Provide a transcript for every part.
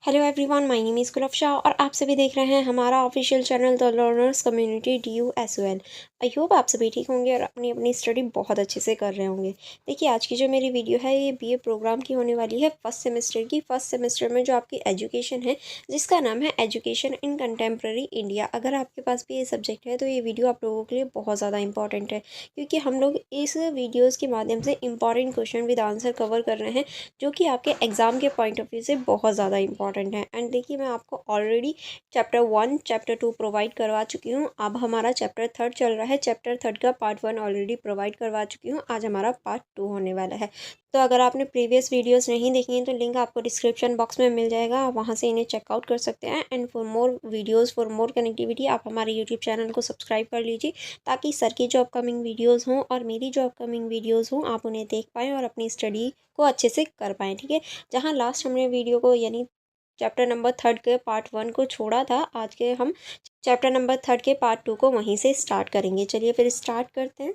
Hello everyone, my name is Gulfasha और आप सभी देख रहे हैं हमारा official channel the learners community DUSOL। I hope आप सभी ठीक होंगे और अपनी अपनी स्टडी बहुत अच्छे से कर रहे होंगे। देखिए, आज की जो मेरी वीडियो है ये BA प्रोग्राम की होने वाली है फर्स्ट सेमेस्टर में जो आपकी एजुकेशन है, जिसका नाम है एजुकेशन इन कंटेम्प्रेरी इंडिया। अगर आपके पास भी ये सब्जेक्ट है तो ये वीडियो आप लोगों के लिए बहुत ज़्यादा इंपॉर्टेंट है, क्योंकि हम लोग इस वीडियोज़ के माध्यम से important question with answer cover कर रहे हैं, जो कि आपके एग्ज़ाम के पॉइंट ऑफ व्यू से बहुत ज़्यादा इंपॉर्टेंट है। एंड देखिए, मैं आपको ऑलरेडी चैप्टर 1 चैप्टर 2 प्रोवाइड करवा चुकी हूँ। अब हमारा चैप्टर 3 चल रहा है। चैप्टर 3 का पार्ट 1 ऑलरेडी प्रोवाइड करवा चुकी हूँ। आज हमारा पार्ट 2 होने वाला है। तो अगर आपने प्रीवियस वीडियोस नहीं देखी हैं तो लिंक आपको डिस्क्रिप्शन बॉक्स में मिल जाएगा, आप वहाँ से इन्हें चेकआउट कर सकते हैं। And for more videos, for more connectivity, आप हमारे यूट्यूब चैनल को सब्सक्राइब कर लीजिए, ताकि सर की जो अपकमिंग वीडियोज़ हों और मेरी जो अपकमिंग वीडियोज़ हों, आप उन्हें देख पाएँ और अपनी स्टडी को अच्छे से कर पाएँ। ठीक है, जहाँ लास्ट हमने वीडियो को यानी चैप्टर नंबर 3 के पार्ट 1 को छोड़ा था, आज के हम चैप्टर नंबर 3 के पार्ट 2 को वहीं से स्टार्ट करेंगे। चलिए फिर स्टार्ट करते हैं।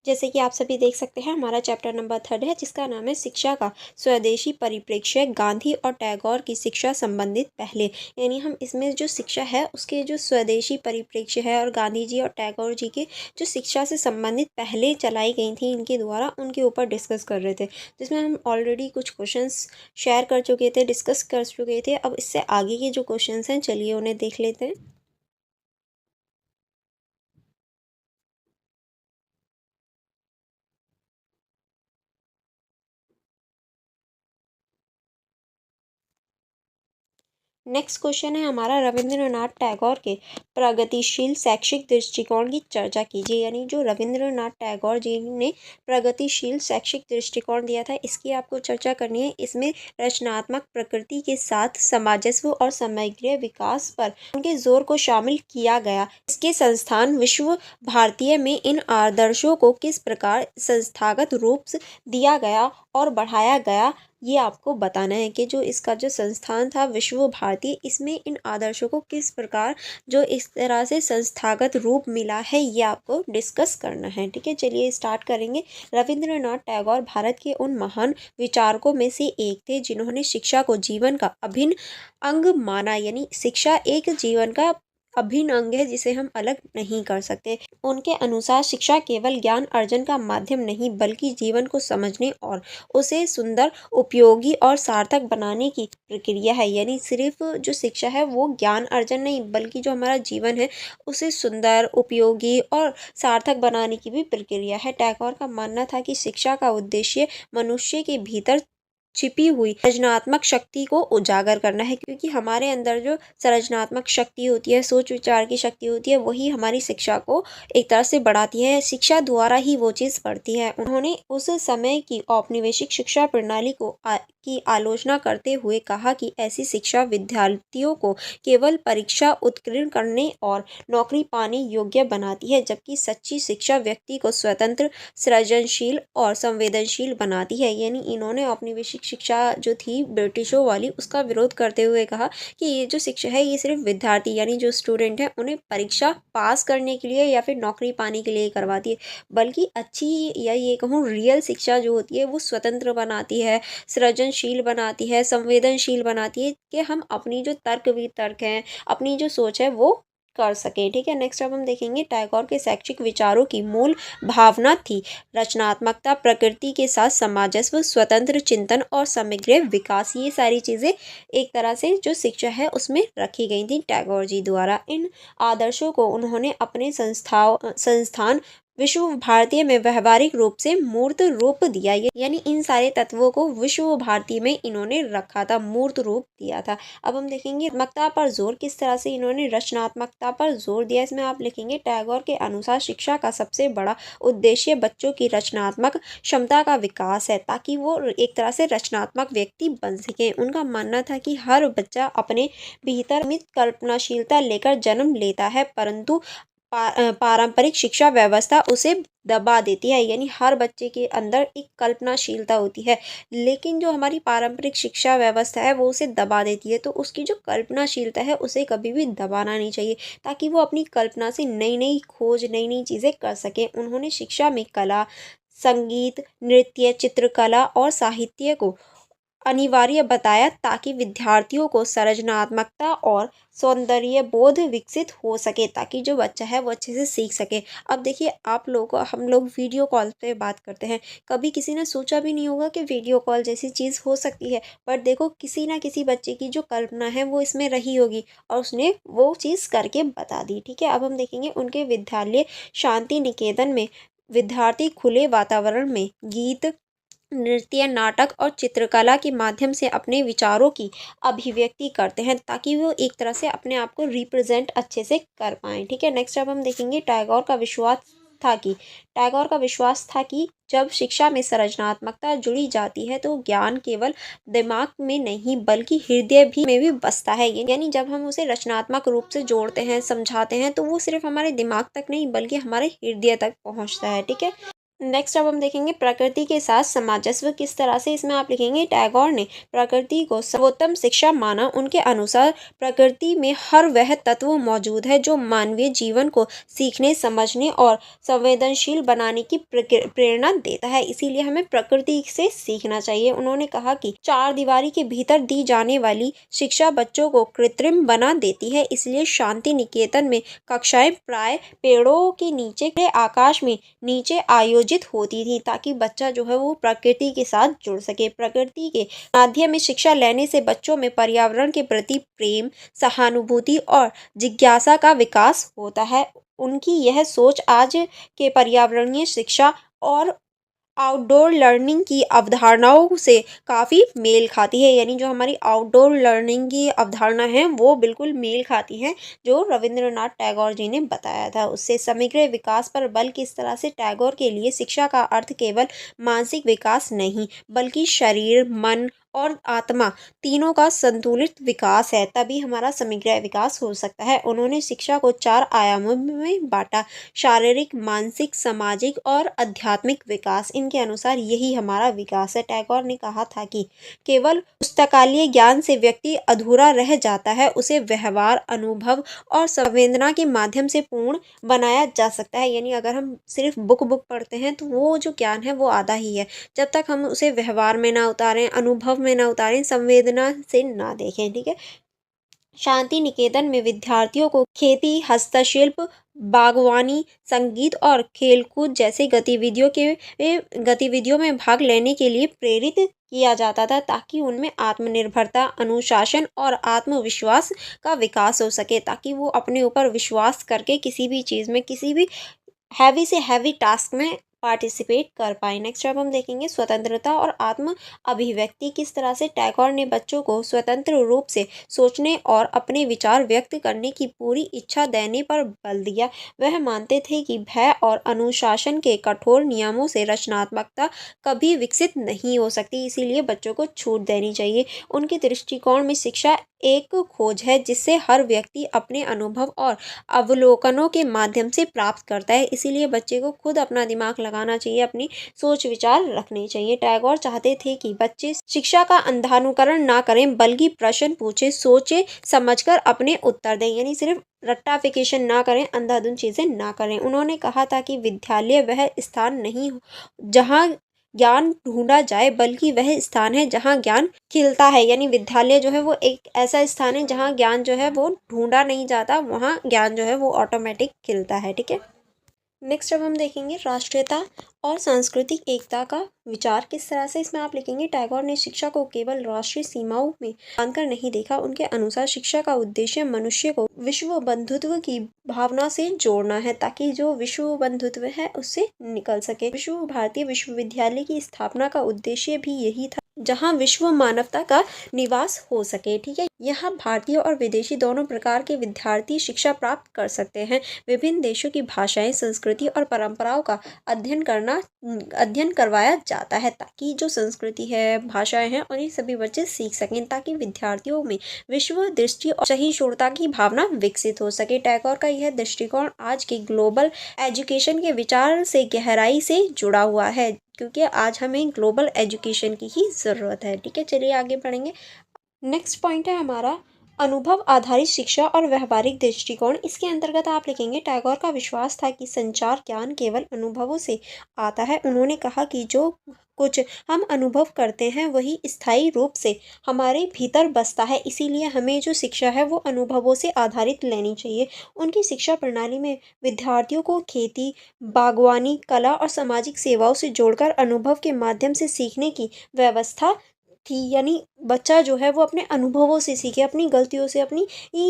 जैसे कि आप सभी देख सकते हैं, हमारा चैप्टर नंबर 3 है, जिसका नाम है शिक्षा का स्वदेशी परिप्रेक्ष्य, गांधी और टैगोर की शिक्षा संबंधित पहले। यानी हम इसमें जो शिक्षा है उसके जो स्वदेशी परिप्रेक्ष्य है और गांधी जी और टैगोर जी के जो शिक्षा से संबंधित पहले चलाई गई थी इनके द्वारा, उनके ऊपर डिस्कस कर रहे थे, जिसमें हम ऑलरेडी कुछ क्वेश्चंस शेयर कर चुके थे, डिस्कस कर चुके थे। अब इससे आगे के जो क्वेश्चंस हैं, चलिए उन्हें देख लेते हैं। नेक्स्ट क्वेश्चन है हमारा, रविंद्रनाथ टैगोर के प्रगतिशील शैक्षिक दृष्टिकोण की चर्चा कीजिए। यानी जो रविंद्रनाथ टैगोर जी ने प्रगतिशील शैक्षिक दृष्टिकोण दिया था, इसकी आपको चर्चा करनी है। इसमें रचनात्मक प्रकृति के साथ समाजस्व और समग्र विकास पर उनके जोर को शामिल किया गया। इसके संस्थान विश्व भारतीय में इन आदर्शों को किस प्रकार संस्थागत रूप से दिया गया और बढ़ाया गया, ये आपको बताना है कि जो इसका जो संस्थान था विश्व भारती, इसमें इन आदर्शों को किस प्रकार जो इस तरह से संस्थागत रूप मिला है, ये आपको डिस्कस करना है। ठीक है, चलिए स्टार्ट करेंगे। रविंद्रनाथ टैगोर भारत के उन महान विचारकों में से एक थे जिन्होंने शिक्षा को जीवन का अभिन्न अंग माना। यानी शिक्षा एक जीवन का अभिन्न अंग है, जिसे हम अलग नहीं कर सकते। उनके अनुसार शिक्षा केवल ज्ञान अर्जन का माध्यम नहीं, बल्कि जीवन को समझने और उसे सुंदर, उपयोगी और सार्थक बनाने की प्रक्रिया है। यानी सिर्फ जो शिक्षा है वो ज्ञान अर्जन नहीं, बल्कि जो हमारा जीवन है उसे सुंदर, उपयोगी और सार्थक बनाने की भी प्रक्रिया है। टैगोर का मानना था कि शिक्षा का उद्देश्य मनुष्य के भीतर छिपी हुई सृजनात्मक शक्ति को उजागर करना है, क्योंकि हमारे अंदर जो सृजनात्मक शक्ति होती है, सोच विचार की शक्ति होती है, वही हमारी शिक्षा को एक तरह से बढ़ाती है। शिक्षा द्वारा ही वो चीज़ बढ़ती है। उन्होंने उस समय की औपनिवेशिक शिक्षा प्रणाली की आलोचना करते हुए कहा कि ऐसी शिक्षा विद्यार्थियों को केवल परीक्षा उत्तीर्ण करने और नौकरी पाने योग्य बनाती है, जबकि सच्ची शिक्षा व्यक्ति को स्वतंत्र, सृजनशील और संवेदनशील बनाती है। यानी इन्होंने औपनिवेशिक शिक्षा जो थी ब्रिटिशों वाली, उसका विरोध करते हुए कहा कि ये जो शिक्षा है ये सिर्फ विद्यार्थी यानी जो स्टूडेंट है उन्हें परीक्षा पास करने के लिए या फिर नौकरी पाने के लिए करवाती है, बल्कि अच्छी या ये कहूँ रियल शिक्षा जो होती है वो स्वतंत्र बनाती है, सृजनशील बनाती है, संवेदनशील बनाती है, कि हम अपनी जो तर्क वितर्क हैं, अपनी जो सोच है वो कर सकें। ठीक है, नेक्स्ट अब हम देखेंगे टैगोर के शैक्षिक विचारों की मूल भावना थी रचनात्मकता, प्रकृति के साथ सामंजस्य, स्वतंत्र चिंतन और समग्र विकास। ये सारी चीज़ें एक तरह से जो शिक्षा है उसमें रखी गई थी टैगोर जी द्वारा। इन आदर्शों को उन्होंने अपने संस्थान विश्व भारती में व्यवहारिक रूप से मूर्त रूप दिया। यानी इन सारे तत्वों को विश्व भारती में इन्होंने रखा था, मूर्त रूप दिया था। अब हम देखेंगे रचनात्मकता पर जोर, किस तरह से इन्होंने रचनात्मकता पर जोर दिया। इसमें आप लिखेंगे टैगोर के अनुसार शिक्षा का सबसे बड़ा उद्देश्य बच्चों की रचनात्मक क्षमता का विकास है, ताकि वो एक तरह से रचनात्मक व्यक्ति बन सके। उनका मानना था कि हर बच्चा अपने भीतर मित कल्पनाशीलता लेकर जन्म लेता है, परंतु पारंपरिक शिक्षा व्यवस्था उसे दबा देती है। यानी हर बच्चे के अंदर एक कल्पनाशीलता होती है, लेकिन जो हमारी पारंपरिक शिक्षा व्यवस्था है वो उसे दबा देती है। तो उसकी जो कल्पनाशीलता है उसे कभी भी दबाना नहीं चाहिए, ताकि वो अपनी कल्पना से नई नई खोज, नई नई चीज़ें कर सकें। उन्होंने शिक्षा में कला, संगीत, नृत्य, चित्रकला और साहित्य को अनिवार्य बताया, ताकि विद्यार्थियों को सृजनात्मकता और सौंदर्य बोध विकसित हो सके, ताकि जो बच्चा है वो अच्छे से सीख सके। अब देखिए, आप लोग हम लोग वीडियो कॉल पे बात करते हैं, कभी किसी ने सोचा भी नहीं होगा कि वीडियो कॉल जैसी चीज़ हो सकती है। पर देखो, किसी ना किसी बच्चे की जो कल्पना है वो इसमें रही होगी और उसने वो चीज़ करके बता दी। ठीक है, अब हम देखेंगे उनके विद्यालय शांति निकेतन में विद्यार्थी खुले वातावरण में गीत, नृत्य, नाटक और चित्रकला के माध्यम से अपने विचारों की अभिव्यक्ति करते हैं, ताकि वो एक तरह से अपने आप को रिप्रेजेंट अच्छे से कर पाएँ। ठीक है, नेक्स्ट अब हम देखेंगे टैगोर का विश्वास था कि जब शिक्षा में सृजनात्मकता जुड़ी जाती है तो ज्ञान केवल दिमाग में नहीं बल्कि हृदय भी में भी बसता है। यानी जब हम उसे रचनात्मक रूप से जोड़ते हैं, समझाते हैं, तो वो सिर्फ हमारे दिमाग तक नहीं बल्कि हमारे हृदय तक पहुंचता है। ठीक है, नेक्स्ट अब हम देखेंगे प्रकृति के साथ सामंजस्य किस तरह से। इसमें आप लिखेंगे, टैगोर ने प्रकृति को सर्वोत्तम शिक्षा माना। उनके अनुसार प्रकृति में हर वह तत्व मौजूद है जो मानवीय जीवन को सीखने, समझने और संवेदनशील बनाने की प्रेरणा देता है। इसीलिए हमें प्रकृति से सीखना चाहिए। उन्होंने कहा कि चार दीवारी के भीतर दी जाने वाली शिक्षा बच्चों को कृत्रिम बना देती है, इसलिए शांति निकेतन में कक्षाएं प्राय पेड़ों के नीचे के आकाश में नीचे आयोजित होती थी, ताकि बच्चा जो है वो प्रकृति के साथ जुड़ सके। प्रकृति के माध्यम में शिक्षा लेने से बच्चों में पर्यावरण के प्रति प्रेम, सहानुभूति और जिज्ञासा का विकास होता है। उनकी यह सोच आज के पर्यावरणीय शिक्षा और आउटडोर लर्निंग की अवधारणाओं से काफ़ी मेल खाती है। यानी जो हमारी आउटडोर लर्निंग की अवधारणा है वो बिल्कुल मेल खाती है जो रविंद्रनाथ टैगोर जी ने बताया था उससे। समग्र विकास पर बल किस तरह से। टैगोर के लिए शिक्षा का अर्थ केवल मानसिक विकास नहीं बल्कि शरीर, मन और आत्मा तीनों का संतुलित विकास है, तभी हमारा समग्र विकास हो सकता है। उन्होंने शिक्षा को चार आयामों में बांटा: शारीरिक, मानसिक, सामाजिक और आध्यात्मिक विकास। इनके अनुसार यही हमारा विकास है। टैगोर ने कहा था कि केवल पुस्तकालय ज्ञान से व्यक्ति अधूरा रह जाता है, उसे व्यवहार, अनुभव और संवेदना के माध्यम से पूर्ण बनाया जा सकता है। यानी अगर हम सिर्फ बुक पढ़ते हैं तो वो जो ज्ञान है वो आधा ही है, जब तक हम उसे व्यवहार में ना उतारें, अनुभव में ना उतारें, संवेदना से ना देखें। ठीक है, शांति निकेतन में विद्यार्थियों को खेती, हस्तशिल्प, बागवानी, संगीत और खेलकूद जैसे गतिविधियों में भाग लेने के लिए प्रेरित किया जाता था, ताकि उनमें आत्मनिर्भरता, अनुशासन और आत्मविश्वास का विकास हो सके, ताकि वो अपने ऊपर विश्वास करके किसी भी चीज़ में, किसी भी हैवी से हैवी टास्क में पार्टिसिपेट कर पाए। नेक्स्ट अब हम देखेंगे स्वतंत्रता और आत्म अभिव्यक्ति किस तरह से। टैगोर ने बच्चों को स्वतंत्र रूप से सोचने और अपने विचार व्यक्त करने की पूरी इच्छा देने पर बल दिया। वह मानते थे कि भय और अनुशासन के कठोर नियमों से रचनात्मकता कभी विकसित नहीं हो सकती, इसीलिए बच्चों को छूट देनी चाहिए। उनके दृष्टिकोण में शिक्षा एक खोज है जिससे हर व्यक्ति अपने अनुभव और अवलोकनों के माध्यम से प्राप्त करता है, इसीलिए बच्चे को खुद अपना दिमाग लगाना चाहिए, अपनी सोच विचार रखने चाहिए। टैगोर चाहते थे कि बच्चे शिक्षा का अंधानुकरण ना करें बल्कि प्रश्न पूछे, सोचे समझकर अपने उत्तर दें। यानी सिर्फ रट्टाफिकेशन ना करें, अंधाधुंध चीज़ें ना करें। उन्होंने कहा था कि विद्यालय वह स्थान नहीं जहाँ ज्ञान ढूंढा जाए बल्कि वह स्थान है जहाँ ज्ञान खिलता है। यानी विद्यालय जो है वो एक ऐसा स्थान है जहाँ ज्ञान जो है वो ढूंढा नहीं जाता, वहाँ ज्ञान जो है वो ऑटोमेटिक खिलता है। ठीक है, नेक्स्ट अब हम देखेंगे राष्ट्रीयता और सांस्कृतिक एकता का विचार किस तरह से। इसमें आप लिखेंगे, टैगोर ने शिक्षा को केवल राष्ट्रीय सीमाओं में बांधकर नहीं देखा। उनके अनुसार शिक्षा का उद्देश्य मनुष्य को विश्व बंधुत्व की भावना से जोड़ना है, ताकि जो विश्व बंधुत्व है उससे निकल सके। भारतीय विश्वविद्यालय की स्थापना का उद्देश्य भी यही था। जहाँ विश्व मानवता का निवास हो सके। ठीक है, यहाँ भारतीय और विदेशी दोनों प्रकार के विद्यार्थी शिक्षा प्राप्त कर सकते हैं। विभिन्न देशों की भाषाएं, संस्कृति और परंपराओं का अध्ययन करवाया जाता है, ताकि जो संस्कृति है, भाषाएं हैं, उन्हें सभी बच्चे सीख सकें, ताकि विद्यार्थियों में विश्व दृष्टि और सहिष्णुता की भावना विकसित हो सके। टैगोर का यह दृष्टिकोण आज की ग्लोबल एजुकेशन के विचार से गहराई से जुड़ा हुआ है, क्योंकि आज हमें ग्लोबल एजुकेशन की ही ज़रूरत है। ठीक है, चलिए आगे बढ़ेंगे। नेक्स्ट पॉइंट है हमारा अनुभव आधारित शिक्षा और व्यवहारिक दृष्टिकोण। इसके अंतर्गत आप लिखेंगे, टैगोर का विश्वास था कि संचार ज्ञान केवल अनुभवों से आता है। उन्होंने कहा कि जो कुछ हम अनुभव करते हैं वही स्थायी रूप से हमारे भीतर बसता है, इसीलिए हमें जो शिक्षा है वो अनुभवों से आधारित लेनी चाहिए। उनकी शिक्षा प्रणाली में विद्यार्थियों को खेती, बागवानी, कला और सामाजिक सेवाओं से जोड़कर अनुभव के माध्यम से सीखने की व्यवस्था थी। यानी बच्चा जो है वो अपने अनुभवों से सीखे, अपनी गलतियों से, अपनी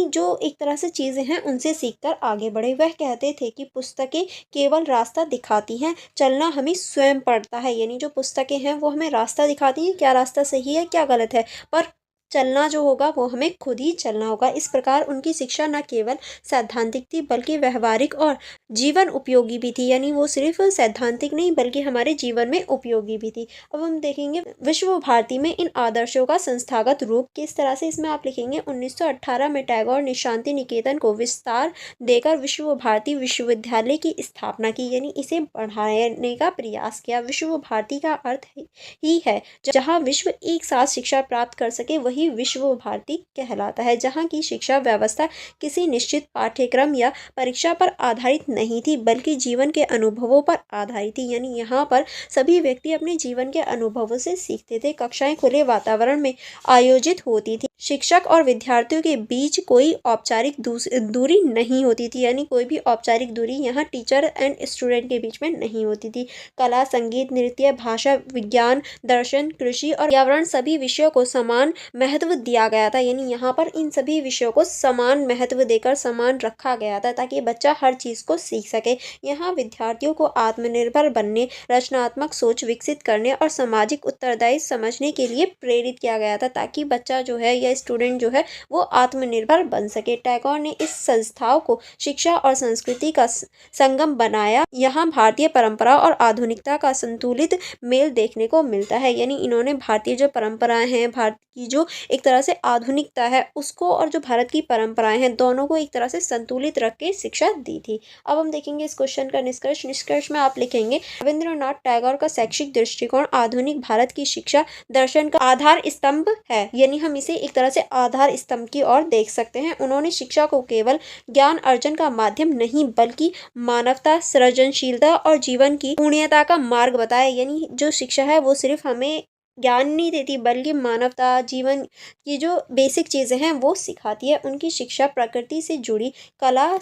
जो एक तरह से चीज़ें हैं उनसे सीखकर आगे बढ़े। वह कहते थे कि पुस्तकें केवल रास्ता दिखाती हैं, चलना हमें स्वयं पड़ता है। यानी जो पुस्तकें हैं वो हमें रास्ता दिखाती हैं, क्या रास्ता सही है क्या गलत है, पर चलना जो होगा वो हमें खुद ही चलना होगा। इस प्रकार उनकी शिक्षा न केवल सैद्धांतिक थी बल्कि व्यवहारिक और जीवन उपयोगी भी थी। यानी वो सिर्फ सैद्धांतिक नहीं बल्कि हमारे जीवन में उपयोगी भी थी। अब हम देखेंगे विश्व भारती में इन आदर्शों का संस्थागत रूप किस तरह से। इसमें आप लिखेंगे 1918 में टैगोर ने शांति निकेतन को विस्तार देकर विश्व भारती विश्वविद्यालय की स्थापना की। यानी इसे बढ़ाने का प्रयास किया। विश्व भारती का अर्थ ही है जहाँ विश्व एक साथ शिक्षा प्राप्त कर सके, वही विश्व भारती कहलाता है। जहाँ की शिक्षा व्यवस्था किसी निश्चित पाठ्यक्रम या परीक्षा पर आधारित नहीं थी बल्कि जीवन के अनुभवों पर आधारित थी। यानी यहाँ पर सभी व्यक्ति अपने जीवन के अनुभवों से सीखते थे। कक्षाएं खुले वातावरण में आयोजित होती थी। शिक्षक और विद्यार्थियों के बीच कोई औपचारिक दूरी नहीं होती थी। यानी कोई भी औपचारिक दूरी यहाँ टीचर एंड स्टूडेंट के बीच में नहीं होती थी। कला, संगीत, नृत्य, भाषा, विज्ञान, दर्शन, कृषि और पर्यावरण सभी विषयों को समान महत्व दिया गया था। यानी यहाँ पर इन सभी विषयों को समान महत्व देकर समान रखा गया था, ताकि बच्चा हर चीज़ को सीख सके। यहाँ विद्यार्थियों को आत्मनिर्भर बनने, रचनात्मक सोच विकसित करने और सामाजिक उत्तरदायित्व समझने के लिए प्रेरित किया गया था, ताकि बच्चा जो है या स्टूडेंट जो है वो आत्मनिर्भर बन सके। टैगोर ने इस संस्थाओं को शिक्षा और संस्कृति का संगम बनाया। यहाँ भारतीय परंपरा और आधुनिकता का संतुलित मेल देखने को मिलता है। यानी इन्होंने भारतीय जो परंपराएं हैं, भारत की जो एक तरह से आधुनिकता है उसको, और जो भारत की परंपराएं हैं, दोनों को एक तरह से संतुलित रख के शिक्षा दी थी। अब हम देखेंगे इस क्वेश्चन का निष्कर्ष में आप लिखेंगे, रविंद्रनाथ टैगोर का शैक्षिक दृष्टिकोण आधुनिक भारत की शिक्षा दर्शन का आधार स्तंभ है। यानी हम इसे एक तरह से आधार स्तंभ की ओर देख सकते हैं। उन्होंने शिक्षा को केवल ज्ञान अर्जन का माध्यम नहीं बल्कि मानवता, सृजनशीलता और जीवन की पूर्णता का मार्ग बताया। यानी जो शिक्षा है वो सिर्फ हमें ज्ञान नहीं देती बल्कि मानवता, जीवन की जो बेसिक चीज़ें हैं वो सिखाती है। उनकी शिक्षा प्रकृति से जुड़ी, कला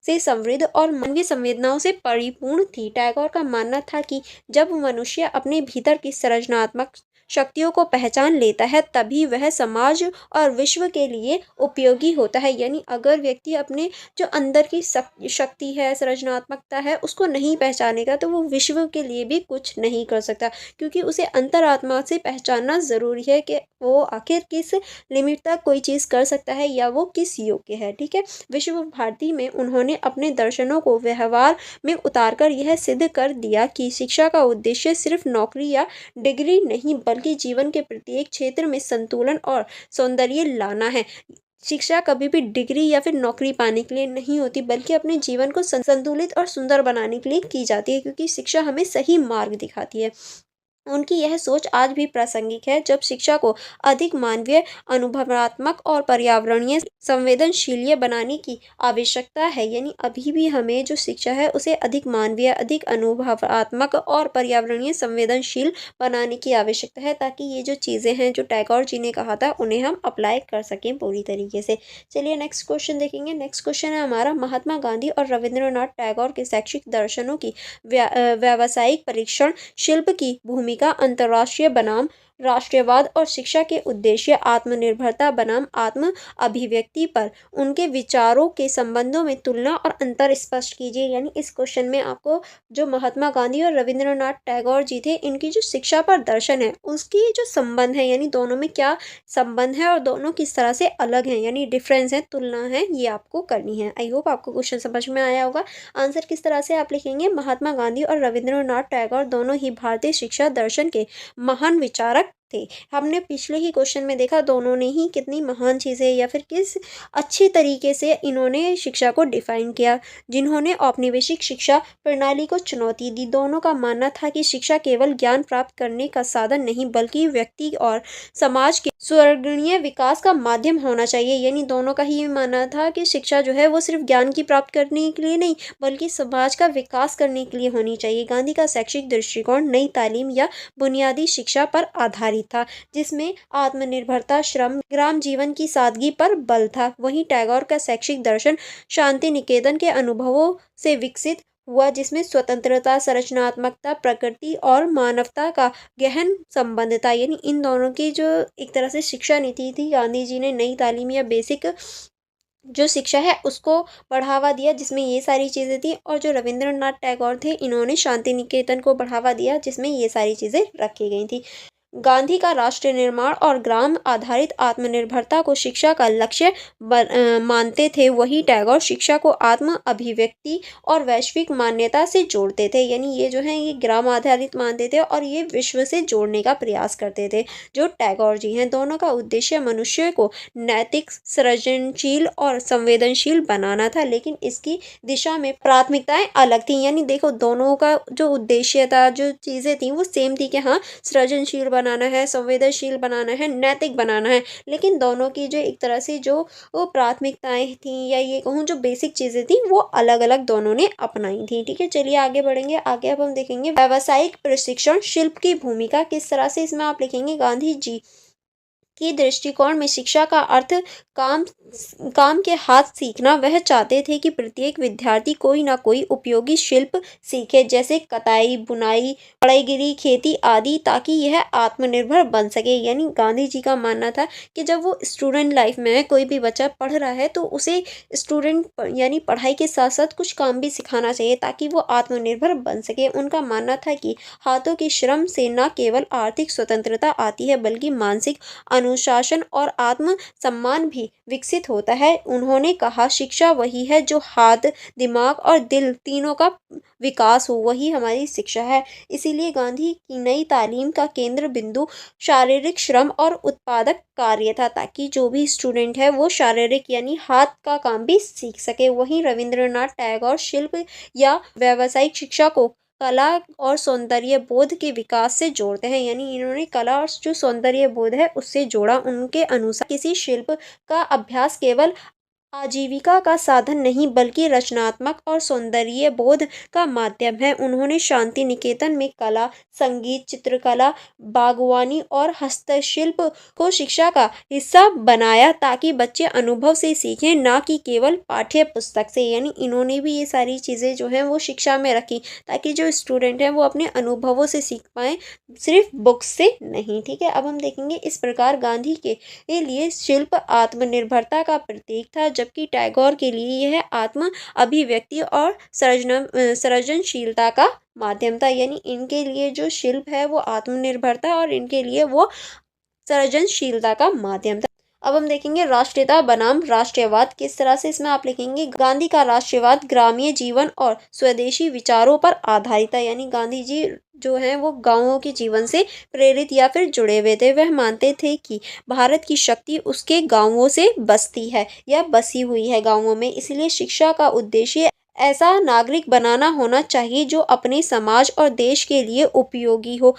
से समृद्ध और मानवीय संवेदनाओं से परिपूर्ण थी। टैगोर का मानना था कि जब मनुष्य अपने भीतर की सृजनात्मक शक्तियों को पहचान लेता है तभी वह समाज और विश्व के लिए उपयोगी होता है। यानी अगर व्यक्ति अपने जो अंदर की शक्ति है, सृजनात्मकता है, उसको नहीं पहचानेगा तो वो विश्व के लिए भी कुछ नहीं कर सकता, क्योंकि उसे अंतरात्मा से पहचानना ज़रूरी है कि वो आखिर किस लिमिट तक कोई चीज़ कर सकता है या वो किस योग्य है। ठीक है, विश्व भारती में उन्होंने अपने दर्शनों को व्यवहार में उतारकर यह सिद्ध कर दिया कि शिक्षा का उद्देश्य सिर्फ नौकरी या डिग्री नहीं बल्कि जीवन के प्रत्येक क्षेत्र में संतुलन और सौंदर्य लाना है। शिक्षा कभी भी डिग्री या फिर नौकरी पाने के लिए नहीं होती बल्कि अपने जीवन को संतुलित और सुंदर बनाने के लिए की जाती है, क्योंकि शिक्षा हमें सही मार्ग दिखाती है। उनकी यह सोच आज भी प्रासंगिक है, जब शिक्षा को अधिक मानवीय, अनुभवात्मक और पर्यावरणीय संवेदनशील बनाने की आवश्यकता है। यानी अभी भी हमें जो शिक्षा है उसे अधिक मानवीय, अधिक अनुभवात्मक और पर्यावरणीय संवेदनशील बनाने की आवश्यकता है, ताकि ये जो चीज़ें हैं जो टैगोर जी ने कहा था उन्हें हम अप्लाई कर सकें पूरी तरीके से। चलिए नेक्स्ट क्वेश्चन देखेंगे। नेक्स्ट क्वेश्चन है हमारा, महात्मा गांधी और रविंद्रनाथ टैगोर के शैक्षिक दर्शनों की व्यावसायिक परीक्षण शिल्प की भूमिका अंतर्राष्ट्रीय बनाम राष्ट्रवाद और शिक्षा के उद्देश्य आत्मनिर्भरता बनाम आत्म अभिव्यक्ति पर उनके विचारों के संबंधों में तुलना और अंतर स्पष्ट कीजिए। यानी इस क्वेश्चन में आपको जो महात्मा गांधी और रविंद्रनाथ टैगोर जी थे, इनकी जो शिक्षा पर दर्शन है उसकी जो संबंध है, यानी दोनों में क्या संबंध है और दोनों किस तरह से अलग हैं, यानी डिफरेंस है, तुलना है, ये आपको करनी है। आई होप आपको क्वेश्चन समझ में आया होगा। आंसर किस तरह से आप लिखेंगे, महात्मा गांधी और रविंद्रनाथ टैगोर दोनों ही भारतीय शिक्षा दर्शन के महान विचारक थे। हमने पिछले ही क्वेश्चन में देखा दोनों ने ही कितनी महान चीज़ें या फिर किस अच्छे तरीके से इन्होंने शिक्षा को डिफाइन किया, जिन्होंने औपनिवेशिक शिक्षा प्रणाली को चुनौती दी। दोनों का मानना था कि शिक्षा केवल ज्ञान प्राप्त करने का साधन नहीं बल्कि व्यक्ति और समाज के स्वर्गीय विकास का माध्यम होना चाहिए। यानी दोनों का ही मानना था कि शिक्षा जो है वो सिर्फ ज्ञान की प्राप्त करने के लिए नहीं बल्कि समाज का विकास करने के लिए होनी चाहिए। गांधी का शैक्षिक दृष्टिकोण नई तालीम या बुनियादी शिक्षा पर आधारित था, जिसमें आत्मनिर्भरता, श्रम, ग्राम जीवन की सादगी पर बल था। वहीं टैगोर का शैक्षिक दर्शन शांति निकेतन के अनुभवों से विकसित हुआ, जिसमें स्वतंत्रता, संरचनात्मकता, प्रकृति और मानवता का गहन संबंध था। यानी इन दोनों की जो एक तरह से शिक्षा नीति थी, गांधी जी ने नई तालीम या बेसिक जो शिक्षा है उसको बढ़ावा दिया, जिसमें ये सारी चीज़ें थी, और जो रविंद्रनाथ टैगोर थे इन्होंने शांति निकेतन को बढ़ावा दिया, जिसमें ये सारी चीज़ें रखी गई थी। गांधी का राष्ट्र निर्माण और ग्राम आधारित आत्मनिर्भरता को शिक्षा का लक्ष्य मानते थे, वही टैगोर शिक्षा को आत्म अभिव्यक्ति और वैश्विक मान्यता से जोड़ते थे। यानी ये जो है ये ग्राम आधारित मानते थे और ये विश्व से जोड़ने का प्रयास करते थे जो टैगोर जी हैं। दोनों का उद्देश्य मनुष्य को नैतिक, सृजनशील और संवेदनशील बनाना था, लेकिन इसकी दिशा में प्राथमिकताएं अलग थी। यानी देखो दोनों का जो उद्देश्य था, जो चीज़ें थी वो सेम थी कि हाँ सृजनशील बनाना है, संवेदनशील बनाना है, नैतिक बनाना है, लेकिन दोनों की जो एक तरह से जो वो प्राथमिकताएं थी या ये कहूँ जो बेसिक चीज़ें थी वो अलग अलग दोनों ने अपनाई थी। ठीक है, चलिए आगे बढ़ेंगे। आगे अब हम देखेंगे व्यावसायिक प्रशिक्षण शिल्प की भूमिका किस तरह से, इसमें आप लिखेंगे गांधी जी की दृष्टिकोण में शिक्षा का अर्थ काम काम के हाथ सीखना। वह चाहते थे कि प्रत्येक विद्यार्थी कोई ना कोई उपयोगी शिल्प सीखे, जैसे कताई, बुनाई, कढ़ाईगिरी, खेती आदि, ताकि यह आत्मनिर्भर बन सके। यानी गांधी जी का मानना था कि जब वो स्टूडेंट लाइफ में है, कोई भी बच्चा पढ़ रहा है तो उसे स्टूडेंट यानी पढ़ाई के साथ साथ कुछ काम भी सिखाना चाहिए ताकि वो आत्मनिर्भर बन सके। उनका मानना था कि हाथों के श्रम से न केवल आर्थिक स्वतंत्रता आती है बल्कि मानसिक अनुशासन और आत्म सम्मान भी विकसित होता है। उन्होंने कहा शिक्षा वही है जो हाथ, दिमाग और दिल तीनों का विकास हो, वही हमारी शिक्षा है। इसीलिए गांधी की नई तालीम का केंद्र बिंदु शारीरिक श्रम और उत्पादक कार्य था, ताकि जो भी स्टूडेंट है वो शारीरिक यानी हाथ का काम भी सीख सके। वहीं रविंद्रनाथ टैगोर शिल्प या व्यावसायिक शिक्षा को कला और सौंदर्य बोध के विकास से जोड़ते हैं। यानी इन्होंने कला और जो सौंदर्य बोध है उससे जोड़ा। उनके अनुसार किसी शिल्प का अभ्यास केवल आजीविका का साधन नहीं बल्कि रचनात्मक और सौंदर्य बोध का माध्यम है। उन्होंने शांति निकेतन में कला, संगीत, चित्रकला, बागवानी और हस्तशिल्प को शिक्षा का हिस्सा बनाया ताकि बच्चे अनुभव से सीखें, ना कि केवल पाठ्य पुस्तक से। यानी इन्होंने भी ये सारी चीज़ें जो हैं वो शिक्षा में रखी ताकि जो स्टूडेंट हैं वो अपने अनुभवों से सीख पाएँ, सिर्फ बुक्स से नहीं। ठीक है, अब हम देखेंगे इस प्रकार गांधी के लिए शिल्प आत्मनिर्भरता का प्रतीक था, जबकि टैगोर के लिए यह आत्म अभिव्यक्ति और सृजनशीलता का माध्यम था। यानी इनके लिए जो शिल्प है वो आत्मनिर्भरता और इनके लिए वो सृजनशीलता का माध्यम था। अब हम देखेंगे राष्ट्रीयता बनाम राष्ट्रवाद किस तरह से, इसमें आप लिखेंगे गांधी का राष्ट्रवाद ग्रामीण जीवन और स्वदेशी विचारों पर आधारित था। यानी गांधी जी जो हैं वो गांवों के जीवन से प्रेरित या फिर जुड़े हुए थे। वह मानते थे कि भारत की शक्ति उसके गांवों से बसती है या बसी हुई है गांवों में। इसलिए शिक्षा का उद्देश्य ऐसा नागरिक बनाना होना चाहिए जो अपने समाज और देश के लिए उपयोगी हो।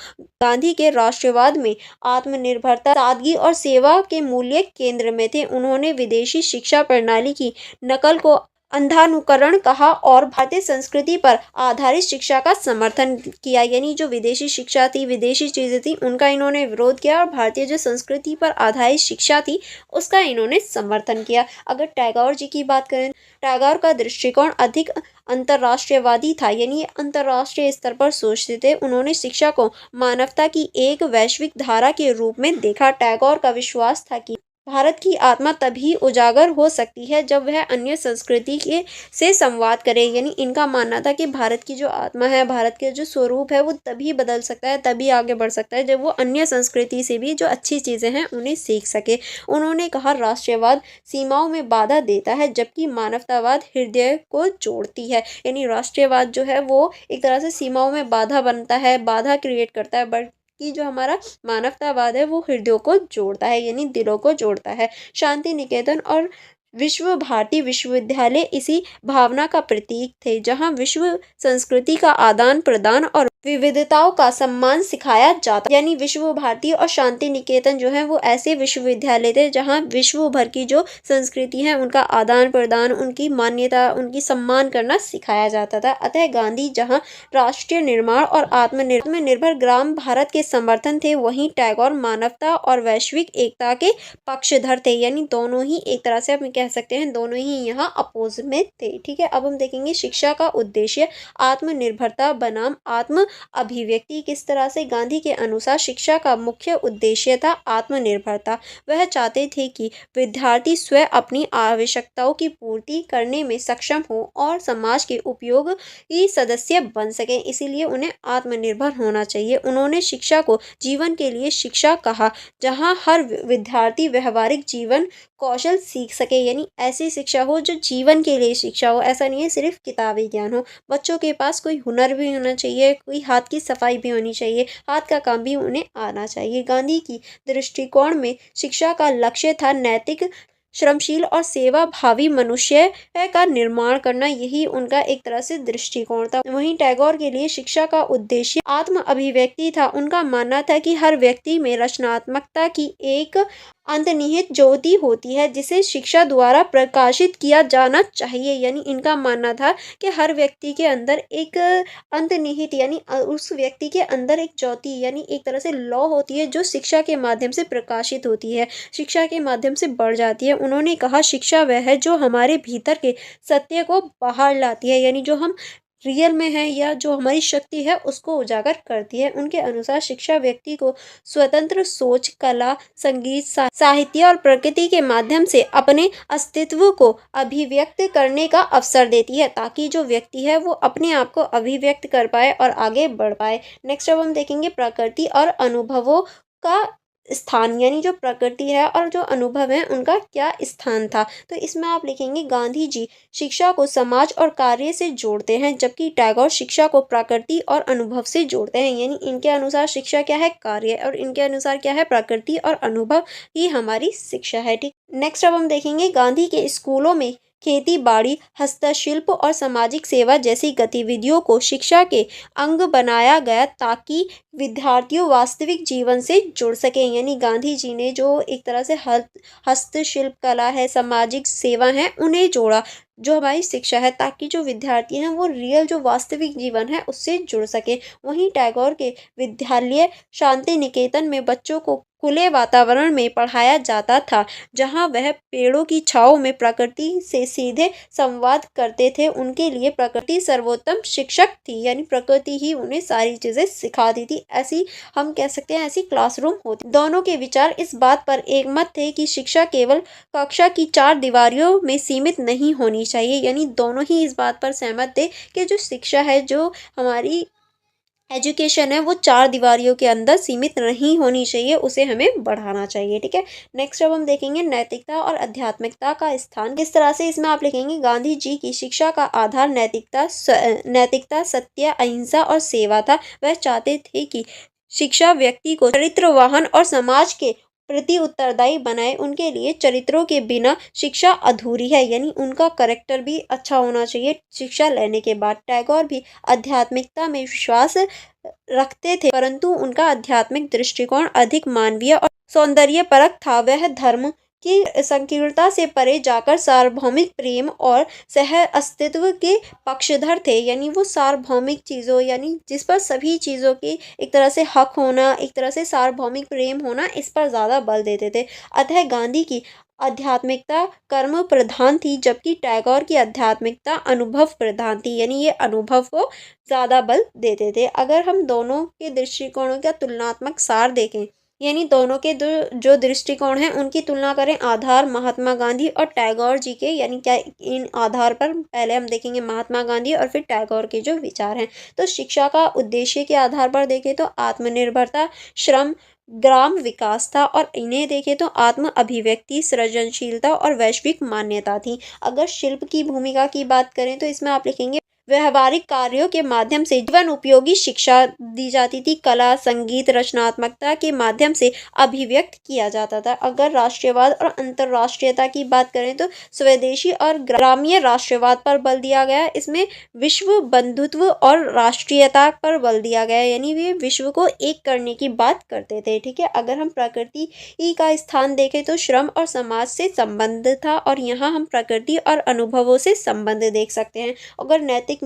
गांधी के राष्ट्रवाद में आत्मनिर्भरता, सादगी और सेवा के मूल्य केंद्र में थे। उन्होंने विदेशी शिक्षा प्रणाली की नकल को अंधानुकरण कहा और भारतीय संस्कृति पर आधारित शिक्षा का समर्थन किया। यानी जो विदेशी शिक्षा थी, विदेशी चीज़ें थी, उनका इन्होंने विरोध किया और भारतीय जो संस्कृति पर आधारित शिक्षा थी उसका इन्होंने समर्थन किया। अगर टैगोर जी की बात करें, टैगोर का दृष्टिकोण अधिक अंतर्राष्ट्रीयवादी था, यानी अंतर्राष्ट्रीय स्तर पर सोचते थे। उन्होंने शिक्षा को मानवता की एक वैश्विक धारा के रूप में देखा। टैगोर का विश्वास था कि भारत की आत्मा तभी उजागर हो सकती है जब वह अन्य संस्कृति के से संवाद करे। यानी इनका मानना था कि भारत की जो आत्मा है, भारत के जो स्वरूप है, वो तभी बदल सकता है, तभी आगे बढ़ सकता है जब वो अन्य संस्कृति से भी जो अच्छी चीज़ें हैं उन्हें सीख सके। उन्होंने कहा राष्ट्रवाद सीमाओं में बाधा देता है जबकि मानवतावाद हृदय को जोड़ती है। यानी राष्ट्रवाद जो है वो एक तरह से सीमाओं में बाधा बनता है, बाधा क्रिएट करता है, बट कि जो हमारा मानवतावाद है वो हृदयों को जोड़ता है, यानी दिलों को जोड़ता है। शांति निकेतन और विश्व भारती विश्वविद्यालय इसी भावना का प्रतीक थे, जहाँ विश्व संस्कृति का आदान प्रदान और विविधताओं का सम्मान सिखाया जाता। यानी विश्व भारती और शांति निकेतन जो है वो ऐसे विश्वविद्यालय थे जहाँ विश्व भर की जो संस्कृति है उनका आदान प्रदान, उनकी मान्यता, उनकी सम्मान करना सिखाया जाता था। अतः गांधी जहाँ राष्ट्रीय निर्माण और आत्मनिर्भर ग्राम भारत के समर्थन थे, वहीं टैगोर मानवता और वैश्विक एकता के पक्षधर थे। यानी दोनों ही एक तरह से हम कह सकते हैं दोनों ही यहाँ अपोज में थे। ठीक है, अब हम देखेंगे शिक्षा का उद्देश्य आत्मनिर्भरता बनाम आत्म अभिव्यक्ति। किस तरह से गांधी के अनुसार शिक्षा का मुख्य उद्देश्य था आत्मनिर्भरता। वह चाहते थे कि विद्यार्थी स्वयं अपनी आवश्यकताओं की पूर्ति करने में सक्षम हो और समाज के उपयोगी सदस्य बन सके, इसीलिए उन्हें आत्मनिर्भर होना चाहिए। उन्होंने शिक्षा को जीवन के लिए शिक्षा कहा, जहां हर विद्यार्थी व्यवहारिक जीवन कौशल सीख सके। यानी ऐसी शिक्षा हो जो जीवन के लिए शिक्षा हो, ऐसा नहीं है सिर्फ किताबी ज्ञान हो। बच्चों के पास कोई हुनर भी होना चाहिए, कोई हाथ की सफाई भी होनी चाहिए, हाथ का काम भी उन्हें आना चाहिए। गांधी की दृष्टिकोण में शिक्षा का लक्ष्य था नैतिक, श्रमशील और सेवा भावी मनुष्य का निर्माण करना। यही उनका एक तरह से दृष्टिकोण था। वहीं टैगोर के लिए शिक्षा का उद्देश्य आत्म अभिव्यक्ति था। उनका मानना था कि हर व्यक्ति में रचनात्मकता की एक अंतर्निहित ज्योति होती है जिसे शिक्षा द्वारा प्रकाशित किया जाना चाहिए। यानी इनका मानना था कि हर व्यक्ति के अंदर एक अंतर्निहित यानी उस व्यक्ति के अंदर एक ज्योति यानी एक तरह से लौ होती है जो शिक्षा के माध्यम से प्रकाशित होती है, शिक्षा के माध्यम से बढ़ जाती है। उन्होंने कहा शिक्षा वह है जो हमारे भीतर के सत्य को बाहर लाती है, यानी जो हम रियल में है या जो हमारी शक्ति है उसको उजागर करती है। उनके अनुसार शिक्षा व्यक्ति को स्वतंत्र सोच, कला, संगीत, साहित्य और प्रकृति के माध्यम से अपने अस्तित्व को अभिव्यक्त करने का अवसर देती है, ताकि जो व्यक्ति है वो अपने आप को अभिव्यक्त कर पाए और आगे बढ़ पाए। नेक्स्ट अब हम देखेंगे प्रकृति और अनुभवों का स्थान, यानी जो प्रकृति है और जो अनुभव है उनका क्या स्थान था। तो इसमें आप लिखेंगे गांधी जी शिक्षा को समाज और कार्य से जोड़ते हैं, जबकि टैगोर शिक्षा को प्रकृति और अनुभव से जोड़ते हैं। यानी इनके अनुसार शिक्षा क्या है, कार्य, और इनके अनुसार क्या है, प्रकृति और अनुभव ही हमारी शिक्षा है। ठीक, नेक्स्ट अब हम देखेंगे गांधी के स्कूलों में खेती बाड़ी, हस्तशिल्प और सामाजिक सेवा जैसी गतिविधियों को शिक्षा के अंग बनाया गया ताकि विद्यार्थियों वास्तविक जीवन से जुड़ सकें। यानी गांधी जी ने जो एक तरह से हस्तशिल्प कला है, सामाजिक सेवा है, उन्हें जोड़ा जो हमारी शिक्षा है, ताकि जो विद्यार्थी हैं वो रियल जो वास्तविक जीवन है उससे जुड़ सके। वहीं टैगोर के विद्यालय शांति निकेतन में बच्चों को खुले वातावरण में पढ़ाया जाता था, जहां वह पेड़ों की छांव में प्रकृति से सीधे संवाद करते थे। उनके लिए प्रकृति सर्वोत्तम शिक्षक थी, यानी प्रकृति ही उन्हें सारी चीजें सिखाती थी। ऐसी हम कह सकते हैं ऐसी क्लासरूम होती। दोनों के विचार इस बात पर एकमत थे कि शिक्षा केवल कक्षा की चार दीवारियों में सीमित नहीं होनी चाहिए। यानी दोनों ही इस बात पर सहमत थे कि जो शिक्षा है, जो हमारी एजुकेशन है, वो चार दीवारियों के अंदर सीमित नहीं होनी चाहिए, उसे हमें बढ़ाना चाहिए। ठीक है, नेक्स्ट अब हम देखेंगे नैतिकता और आध्यात्मिकता का स्थान। किस तरह से इसमें आप लिखेंगे गांधी जी की शिक्षा का आधार नैतिकता, सत्य, अहिंसा और सेवा था। वह चाहते थे कि शिक्षा व्यक्ति को चरित्रवान और समाज के प्रति उत्तरदायी बनाए। उनके लिए चरित्रों के बिना शिक्षा अधूरी है, यानी उनका करेक्टर भी अच्छा होना चाहिए शिक्षा लेने के बाद। टैगोर भी आध्यात्मिकता में विश्वास रखते थे, परंतु उनका आध्यात्मिक दृष्टिकोण अधिक मानवीय और सौंदर्यपरक था। वह धर्म, की संकीर्णता से परे जाकर सार्वभौमिक प्रेम और सह अस्तित्व के पक्षधर थे। यानी वो सार्वभौमिक चीज़ों, यानी जिस पर सभी चीज़ों की एक तरह से हक होना, एक तरह से सार्वभौमिक प्रेम होना, इस पर ज़्यादा बल देते थे। अतः गांधी की आध्यात्मिकता कर्म प्रधान थी, जबकि टैगोर की आध्यात्मिकता अनुभव प्रधान थी। यानी ये अनुभव को ज़्यादा बल देते थे। अगर हम दोनों के दृष्टिकोणों का तुलनात्मक सार देखें, यानी दोनों के जो दृष्टिकोण हैं उनकी तुलना करें, आधार महात्मा गांधी और टैगोर जी के, यानी क्या इन आधार पर पहले हम देखेंगे महात्मा गांधी और फिर टैगोर के जो विचार हैं। तो शिक्षा का उद्देश्य के आधार पर देखें तो आत्मनिर्भरता, श्रम, ग्राम विकास था, और इन्हें देखें तो आत्म अभिव्यक्ति, सृजनशीलता और वैश्विक मान्यता थी। अगर शिल्प की भूमिका की बात करें तो इसमें आप लिखेंगे व्यवहारिक कार्यों के माध्यम से जीवन उपयोगी शिक्षा दी जाती थी। कला, संगीत, रचनात्मकता के माध्यम से अभिव्यक्त किया जाता था। अगर राष्ट्रीयवाद और अंतर्राष्ट्रीयता की बात करें तो स्वदेशी और ग्रामीण राष्ट्रवाद पर बल दिया गया। इसमें विश्व बंधुत्व और राष्ट्रीयता पर बल दिया गया, यानी वे विश्व को एक करने की बात करते थे। ठीक है। अगर हम प्रकृति का स्थान देखें तो श्रम और समाज से संबंध था, और यहाँ हम प्रकृति और अनुभवों से संबंध देख सकते हैं। अगर नैतिक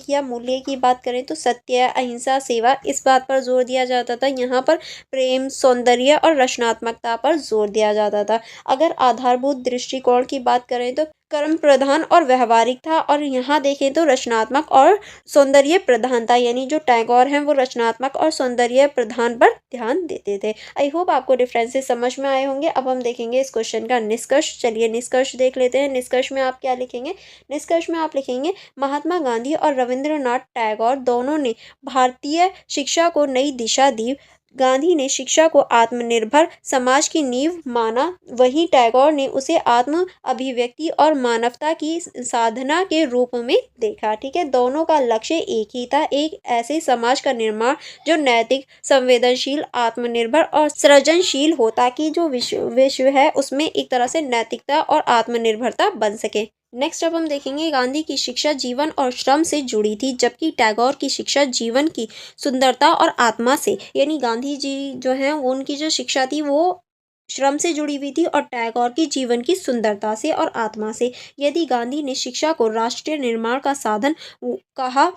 या मूल्य की बात करें तो सत्य, अहिंसा, सेवा, इस बात पर जोर दिया जाता था। यहाँ पर प्रेम, सौंदर्य और रचनात्मकता पर जोर दिया जाता था। अगर आधारभूत दृष्टिकोण की बात करें तो कर्म प्रधान और व्यवहारिक था, और यहाँ देखें तो रचनात्मक और सौंदर्य प्रधान था। यानी जो टैगोर हैं वो रचनात्मक और सौंदर्य प्रधान पर ध्यान देते थे। आई होप आपको डिफरेंसेस समझ में आए होंगे। अब हम देखेंगे इस क्वेश्चन का निष्कर्ष। चलिए निष्कर्ष देख लेते हैं। निष्कर्ष में आप क्या लिखेंगे? निष्कर्ष में आप लिखेंगे महात्मा गांधी और रविंद्रनाथ टैगोर दोनों ने भारतीय शिक्षा को नई दिशा दी। गांधी ने शिक्षा को आत्मनिर्भर समाज की नींव माना, वहीं टैगोर ने उसे आत्म अभिव्यक्ति और मानवता की साधना के रूप में देखा। ठीक है। दोनों का लक्ष्य एक ही था, एक ऐसे समाज का निर्माण जो नैतिक, संवेदनशील, आत्मनिर्भर और सृजनशील हो, ताकि जो विश्व है उसमें एक तरह से नैतिकता और आत्मनिर्भरता बन सके। नेक्स्ट अब हम देखेंगे गांधी की शिक्षा जीवन और श्रम से जुड़ी थी, जबकि टैगोर की शिक्षा जीवन की सुंदरता और आत्मा से, यानी गांधी जी जो हैं वो उनकी जो शिक्षा थी वो श्रम से जुड़ी हुई थी, और टैगोर की जीवन की सुंदरता से और आत्मा से। यदि गांधी ने शिक्षा को राष्ट्रीय निर्माण का साधन कहा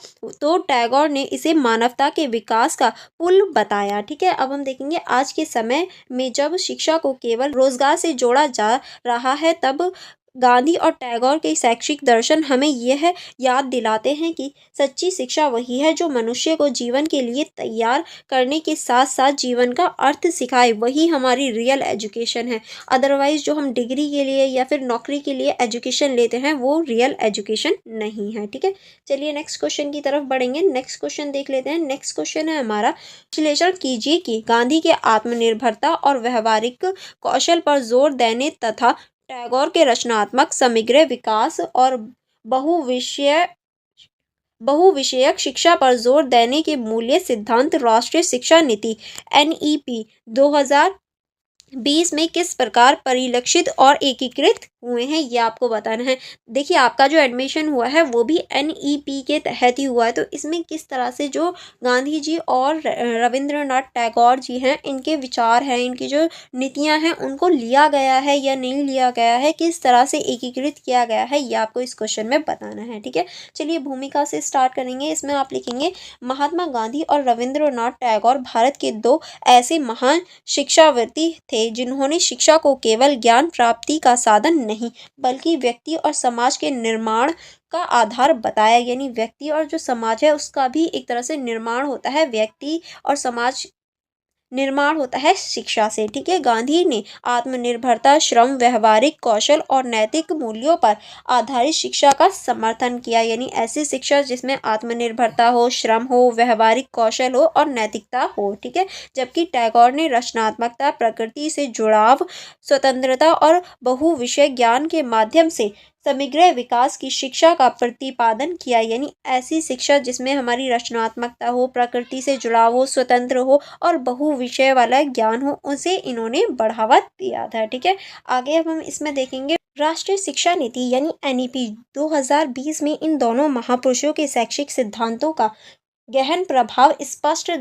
तो टैगोर ने इसे मानवता के विकास का पुल बताया। ठीक है। अब हम देखेंगे आज के समय में जब शिक्षा को केवल रोजगार से जोड़ा जा रहा है, तब गांधी और टैगोर के शैक्षिक दर्शन हमें यह याद दिलाते हैं कि सच्ची शिक्षा वही है जो मनुष्य को जीवन के लिए तैयार करने के साथ साथ जीवन का अर्थ सिखाए। वही हमारी रियल एजुकेशन है। अदरवाइज जो हम डिग्री के लिए या फिर नौकरी के लिए एजुकेशन लेते हैं वो रियल एजुकेशन नहीं है। ठीक है। चलिए नेक्स्ट क्वेश्चन की तरफ बढ़ेंगे। नेक्स्ट क्वेश्चन देख लेते हैं। नेक्स्ट क्वेश्चन है हमारा, विश्लेषण कीजिए कि गांधी के आत्मनिर्भरता और व्यवहारिक कौशल पर जोर देने तथा टैगोर के रचनात्मक समग्र विकास और बहुविषय बहुविषयक शिक्षा पर जोर देने के मूल्य सिद्धांत राष्ट्रीय शिक्षा नीति NEP 2020 में किस प्रकार परिलक्षित और एकीकृत हुए हैं, ये आपको बताना है। देखिए आपका जो एडमिशन हुआ है वो भी NEP के तहत ही हुआ है, तो इसमें किस तरह से जो गांधी जी और रविंद्रनाथ टैगोर जी हैं इनके विचार हैं, इनकी जो नीतियां हैं उनको लिया गया है या नहीं लिया गया है, किस तरह से एकीकृत किया गया है, ये आपको इस क्वेश्चन में बताना है। ठीक है। चलिए भूमिका से स्टार्ट करेंगे। इसमें आप लिखेंगे महात्मा गांधी और रविंद्रनाथ टैगोर भारत के दो ऐसे महान शिक्षाविद थे जिन्होंने शिक्षा को केवल ज्ञान प्राप्ति का साधन नहीं बल्कि व्यक्ति और समाज के निर्माण का आधार बताया। यानी व्यक्ति और जो समाज है उसका भी एक तरह से निर्माण होता है, व्यक्ति और समाज निर्माण होता है शिक्षा से। ठीक है। गांधी ने आत्मनिर्भरता, श्रम, व्यवहारिक कौशल और नैतिक मूल्यों पर आधारित शिक्षा का समर्थन किया। यानी ऐसी शिक्षा जिसमें आत्मनिर्भरता हो, श्रम हो, व्यवहारिक कौशल हो और नैतिकता हो। ठीक है। जबकि टैगोर ने रचनात्मकता, प्रकृति से जुड़ाव, स्वतंत्रता और बहुविषय ज्ञान के माध्यम से समग्र विकास की शिक्षा का प्रतिपादन किया। यानी ऐसी शिक्षा जिसमें हमारी रचनात्मकता हो, प्रकृति से जुड़ाव हो, स्वतंत्र हो और बहुविषय वाला ज्ञान हो, उसे इन्होंने बढ़ावा दिया था। ठीक है। आगे अब हम इसमें देखेंगे राष्ट्रीय शिक्षा नीति यानी NEP 2020 में इन दोनों महापुरुषों के शैक्षिक सिद्धांतों का गहन प्रभाव स्पष्ट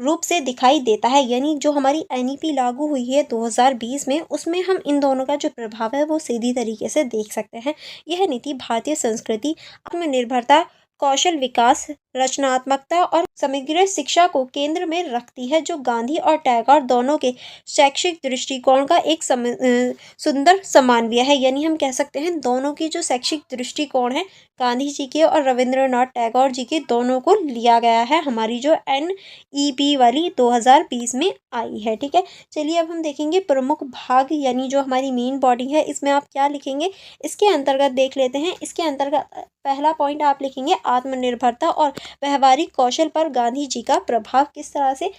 रूप से दिखाई देता है। यानी जो हमारी एनईपी लागू हुई है 2020 में, उसमें हम इन दोनों का जो प्रभाव है वो सीधी तरीके से देख सकते हैं। यह नीति भारतीय संस्कृति, आत्मनिर्भरता, कौशल विकास, रचनात्मकता और समग्र शिक्षा को केंद्र में रखती है, जो गांधी और टैगोर दोनों के शैक्षिक दृष्टिकोण का एक सुंदर समन्वय है। यानी हम कह सकते हैं दोनों की जो शैक्षिक दृष्टिकोण है, गांधी जी के और रविंद्रनाथ टैगोर जी के, दोनों को लिया गया है हमारी जो एनईपी वाली 2020 में आई है। ठीक है, चलिए अब हम देखेंगे प्रमुख भाग, यानी जो हमारी मेन बॉडी है, इसमें आप क्या लिखेंगे इसके अंतर्गत देख लेते हैं। इसके अंतर्गत पहला पॉइंट आप लिखेंगे आत्मनिर्भरता और व्यवहारिक कौशल पर गांधी जी का प्रभाव किस तरह से।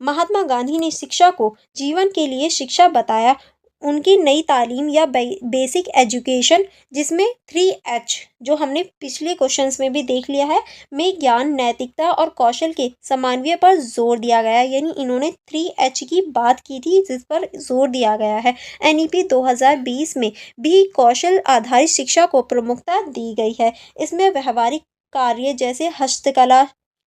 महात्मा गांधी ने शिक्षा को जीवन के लिए शिक्षा बताया। उनकी नई तालीम या बेसिक एजुकेशन, जिसमें 3H जो हमने पिछले क्वेश्चंस में भी देख लिया है, में ज्ञान, नैतिकता और कौशल के समन्वय पर जोर दिया गया। यानी इन्होंने 3H की बात की थी, जिस पर जोर दिया गया है। एनईपी 2020 में भी कौशल आधारित शिक्षा को प्रमुखता दी गई है। इसमें व्यवहारिक कार्य जैसे हस्तकला,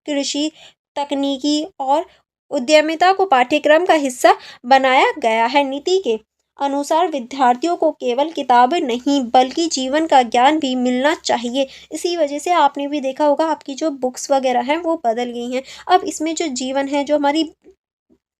कृषि, तकनीकी और उद्यमिता को पाठ्यक्रम का हिस्सा बनाया गया है। नीति के अनुसार विद्यार्थियों को केवल किताबें नहीं बल्कि जीवन का ज्ञान भी मिलना चाहिए। इसी वजह से आपने भी देखा होगा आपकी जो बुक्स वगैरह हैं वो बदल गई हैं। अब इसमें जो जीवन है, जो हमारी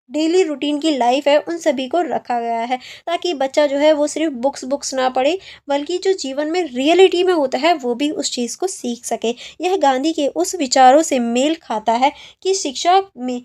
डेली रूटीन की लाइफ है, उन सभी को रखा गया है, ताकि बच्चा जो है वो सिर्फ बुक्स ना पढ़े, बल्कि जो जीवन में रियलिटी में होता है वो भी उस चीज़ को सीख सके। यह गांधी के उस विचारों से मेल खाता है कि शिक्षा में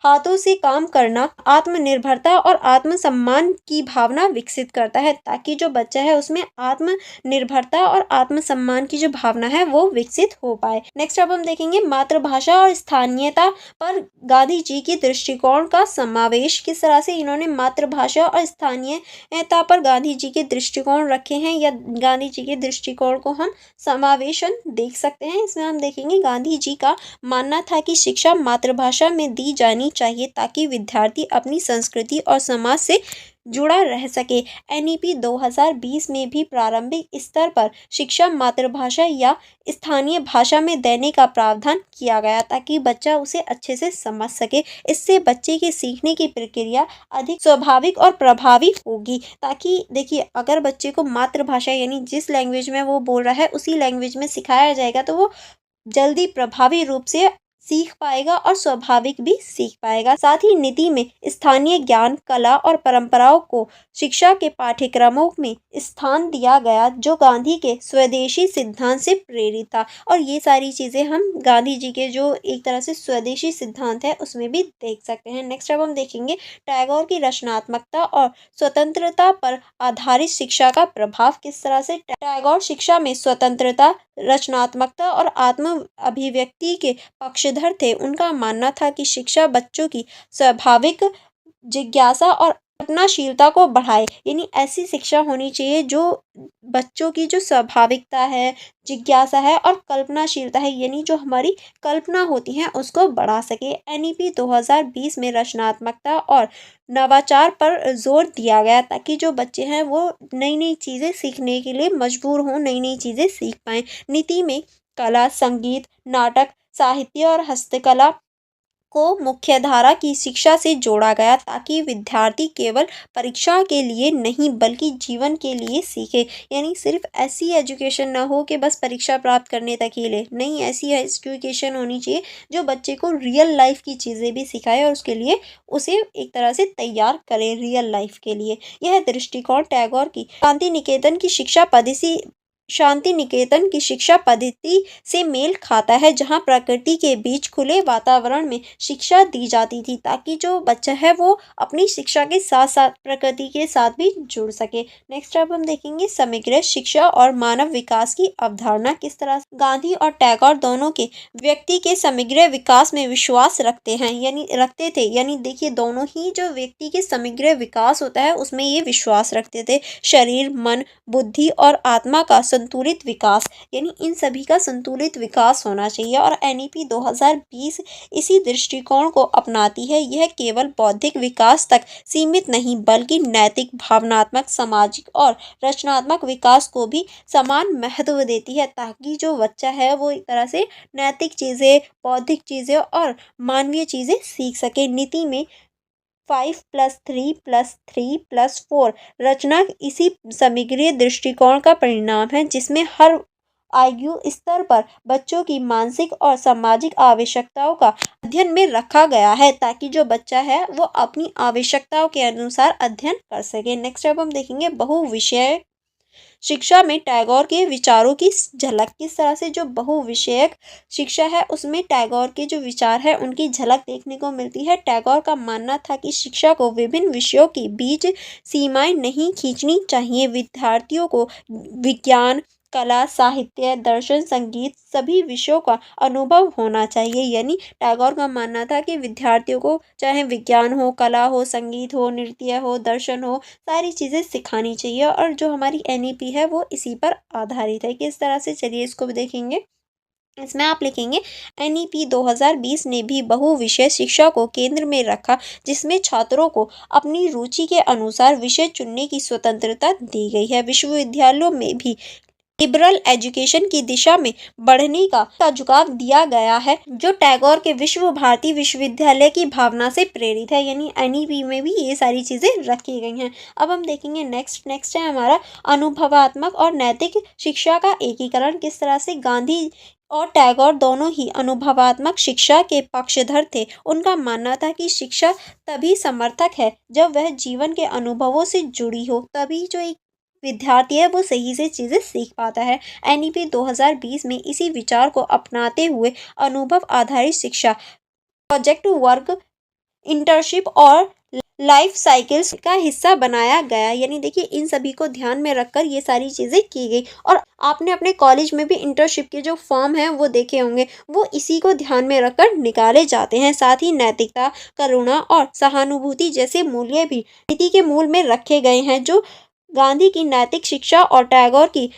हाथों से काम करना आत्मनिर्भरता और आत्मसम्मान की भावना विकसित करता है, ताकि जो बच्चा है उसमें आत्मनिर्भरता और आत्मसम्मान की जो भावना है वो विकसित हो पाए। नेक्स्ट अब हम देखेंगे मातृभाषा और स्थानीयता पर गांधी जी की दृष्टिकोण का समावेश। किस तरह से इन्होंने मातृभाषा और स्थानीयता पर गांधी जी के दृष्टिकोण रखे हैं, या गांधी जी के दृष्टिकोण को हम समावेशन देख सकते हैं। इसमें हम देखेंगे गांधी जी का मानना था कि शिक्षा मातृभाषा में दी जानी चाहिए, ताकि विद्यार्थी अपनी संस्कृति और समाज से जुड़ा रह सके। एनईपी 2020 में भी प्रारंभिक स्तर पर शिक्षा मातृभाषा या स्थानीय भाषा में देने का प्रावधान किया गया, ताकि बच्चा उसे अच्छे से समझ सके। इससे बच्चे के सीखने की प्रक्रिया अधिक स्वाभाविक और प्रभावी होगी। ताकि देखिए, अगर बच्चे को मातृभाषा यानी जिस लैंग्वेज में वो बोल रहा है उसी लैंग्वेज में सिखाया जाएगा, तो वो जल्दी प्रभावी रूप से सीख पाएगा और स्वाभाविक भी सीख पाएगा। साथ ही नीति में स्थानीय ज्ञान, कला और परंपराओं को शिक्षा के पाठ्यक्रमों में स्थान दिया गया, जो गांधी के स्वदेशी सिद्धांत से प्रेरित था। और ये सारी चीज़ें हम गांधी जी के जो एक तरह से स्वदेशी सिद्धांत है उसमें भी देख सकते हैं। नेक्स्ट अब हम देखेंगे टैगोर की रचनात्मकता और स्वतंत्रता पर आधारित शिक्षा का प्रभाव किस तरह से। टैगोर शिक्षा में स्वतंत्रता, रचनात्मकता और आत्म अभिव्यक्ति के पक्षधर थे। उनका मानना था कि शिक्षा बच्चों की स्वाभाविक जिज्ञासा और कल्पनाशीलता को बढ़ाए। यानी ऐसी शिक्षा होनी चाहिए जो बच्चों की जो स्वाभाविकता है, जिज्ञासा है और कल्पनाशीलता है, यानी जो हमारी कल्पना होती है उसको बढ़ा सके। एनईपी 2020 में रचनात्मकता और नवाचार पर जोर दिया गया, ताकि जो बच्चे हैं वो नई नई चीज़ें सीखने के लिए मजबूर हों, नई नई चीज़ें सीख पाएँ। नीति में कला, संगीत, नाटक, साहित्य और हस्तकला को मुख्यधारा की शिक्षा से जोड़ा गया, ताकि विद्यार्थी केवल परीक्षा के लिए नहीं बल्कि जीवन के लिए सीखे। यानी सिर्फ ऐसी एजुकेशन ना हो कि बस परीक्षा प्राप्त करने तक ही ले, नहीं, ऐसी एजुकेशन होनी चाहिए जो बच्चे को रियल लाइफ की चीज़ें भी सिखाए और उसके लिए उसे एक तरह से तैयार करे रियल लाइफ के लिए। यह दृष्टिकोण टैगोर की शांति निकेतन की शिक्षा पद्धति से मेल खाता है, जहां प्रकृति के बीच खुले वातावरण में शिक्षा दी जाती थी, ताकि जो बच्चा है वो अपनी शिक्षा के साथ साथ प्रकृति के साथ भी जुड़ सके। नेक्स्ट अब हम देखेंगे समग्र शिक्षा और मानव विकास की अवधारणा किस तरह से। गांधी और टैगोर दोनों के व्यक्ति के समग्र विकास में विश्वास रखते थे। यानी देखिए, दोनों ही जो व्यक्ति के समग्र विकास होता है उसमें ये विश्वास रखते थे। शरीर, मन, बुद्धि और आत्मा का संतुलित विकास, यानी इन सभी का संतुलित विकास होना चाहिए। और NEP 2020 इसी दृष्टिकोण को अपनाती है। यह केवल बौद्धिक विकास तक सीमित नहीं बल्कि नैतिक, भावनात्मक, सामाजिक और रचनात्मक विकास को भी समान महत्व देती है, ताकि जो बच्चा है वो एक तरह से नैतिक चीज़ें, बौद्धिक चीज़ें और मानवीय चीज़ें सीख सके। नीति में 5+3+3+4 रचना इसी समग्र दृष्टिकोण का परिणाम है, जिसमें हर आयु स्तर पर बच्चों की मानसिक और सामाजिक आवश्यकताओं का अध्ययन में रखा गया है, ताकि जो बच्चा है वो अपनी आवश्यकताओं के अनुसार अध्ययन कर सके। नेक्स्ट अब हम देखेंगे बहुविषय शिक्षा में टैगोर के विचारों की झलक। किस तरह से जो बहुविषयक शिक्षा है उसमें टैगोर के जो विचार है उनकी झलक देखने को मिलती है। टैगोर का मानना था कि शिक्षा को विभिन्न विषयों के बीच सीमाएं नहीं खींचनी चाहिए। विद्यार्थियों को विज्ञान, कला, साहित्य, दर्शन, संगीत सभी विषयों का अनुभव होना चाहिए। यानी टैगोर का मानना था कि विद्यार्थियों को चाहे विज्ञान हो, कला हो, संगीत हो, नृत्य हो, दर्शन हो, सारी चीज़ें सिखानी चाहिए। और जो हमारी NEP है वो इसी पर आधारित है। किस तरह से, चलिए इसको भी देखेंगे। इसमें आप लिखेंगे NEP 2020 ने भी बहुविषय शिक्षा को केंद्र में रखा, जिसमें छात्रों को अपनी रुचि के अनुसार विषय चुनने की स्वतंत्रता दी गई है। विश्वविद्यालयों में भी लिबरल एजुकेशन की दिशा में बढ़ने का झुकाव दिया गया है, जो टैगोर के विश्व भारती विश्वविद्यालय की भावना से प्रेरित है। यानी NEP में भी ये सारी चीज़ें रखी गई हैं। अब हम देखेंगे नेक्स्ट है हमारा अनुभवात्मक और नैतिक शिक्षा का एकीकरण। किस तरह से गांधी और टैगोर दोनों ही अनुभवात्मक शिक्षा के पक्षधर थे। उनका मानना था कि शिक्षा तभी समर्थक है जब वह जीवन के अनुभवों से जुड़ी हो, तभी जो एक विद्यार्थी है वो सही से चीज़ें सीख पाता है। NEP 2020 में इसी विचार को अपनाते हुए अनुभव आधारित शिक्षा, प्रोजेक्ट वर्क, इंटर्नशिप और लाइफ साइकिल्स का हिस्सा बनाया गया। यानी देखिए इन सभी को ध्यान में रखकर ये सारी चीज़ें की गई। और आपने अपने कॉलेज में भी इंटर्नशिप के जो फॉर्म हैं वो देखे होंगे, वो इसी को ध्यान में रखकर निकाले जाते हैं। साथ ही नैतिकता, करुणा और सहानुभूति जैसे मूल्य भी नीति के मूल में रखे गए हैं, जो गांधी की नैतिक शिक्षा और टैगोर की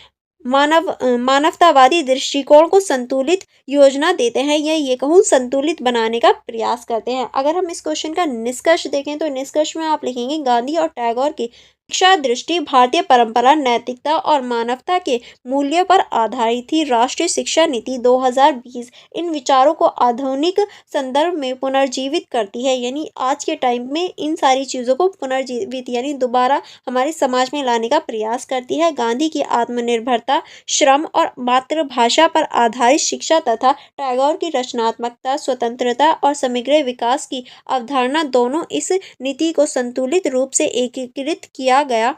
मानवतावादी दृष्टिकोण को संतुलित योजना देते हैं, या ये कहूँ संतुलित बनाने का प्रयास करते हैं। अगर हम इस क्वेश्चन का निष्कर्ष देखें तो निष्कर्ष में आप लिखेंगे गांधी और टैगोर की शिक्षा दृष्टि भारतीय परंपरा, नैतिकता और मानवता के मूल्यों पर आधारित थी। राष्ट्रीय शिक्षा नीति 2020 इन विचारों को आधुनिक संदर्भ में पुनर्जीवित करती है। यानी आज के टाइम में इन सारी चीज़ों को पुनर्जीवित यानी दोबारा हमारे समाज में लाने का प्रयास करती है। गांधी की आत्मनिर्भरता, श्रम और मातृभाषा पर आधारित शिक्षा तथा टैगोर की रचनात्मकता, स्वतंत्रता और समग्र विकास की अवधारणा दोनों इस नीति को संतुलित रूप से एकीकृत किया गया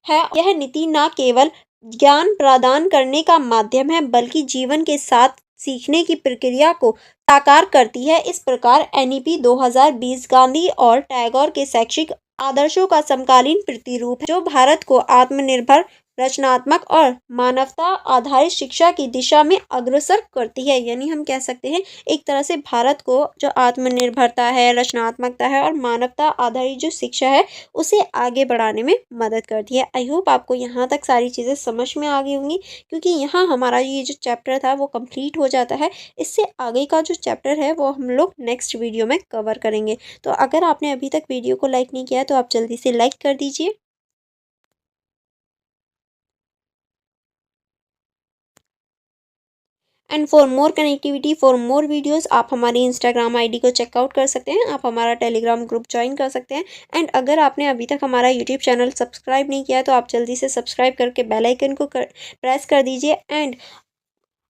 है। यह नीति न केवल ज्ञान प्रदान करने का माध्यम है बल्कि जीवन के साथ सीखने की प्रक्रिया को साकार करती है। इस प्रकार NEP 2020 गांधी और टैगोर के शैक्षिक आदर्शों का समकालीन प्रतिरूप है, जो भारत को आत्मनिर्भर, रचनात्मक और मानवता आधारित शिक्षा की दिशा में अग्रसर करती है। यानी हम कह सकते हैं एक तरह से भारत को जो आत्मनिर्भरता है, रचनात्मकता है और मानवता आधारित जो शिक्षा है उसे आगे बढ़ाने में मदद करती है। आई होप आपको यहाँ तक सारी चीज़ें समझ में आ गई होंगी, क्योंकि यहाँ हमारा ये जो चैप्टर था वो कंप्लीट हो जाता है। इससे आगे का जो चैप्टर है वो हम लोग नेक्स्ट वीडियो में कवर करेंगे। तो अगर आपने अभी तक वीडियो को लाइक नहीं किया तो आप जल्दी से लाइक कर दीजिए। And for more connectivity, for more videos आप हमारी इंस्टाग्राम ID को चेकआउट कर सकते हैं। आप हमारा टेलीग्राम ग्रुप ज्वाइन कर सकते हैं। एंड अगर आपने अभी तक हमारा यूट्यूब चैनल सब्सक्राइब नहीं किया तो आप जल्दी से सब्सक्राइब करके बेल आइकन को प्रेस कर दीजिए। एंड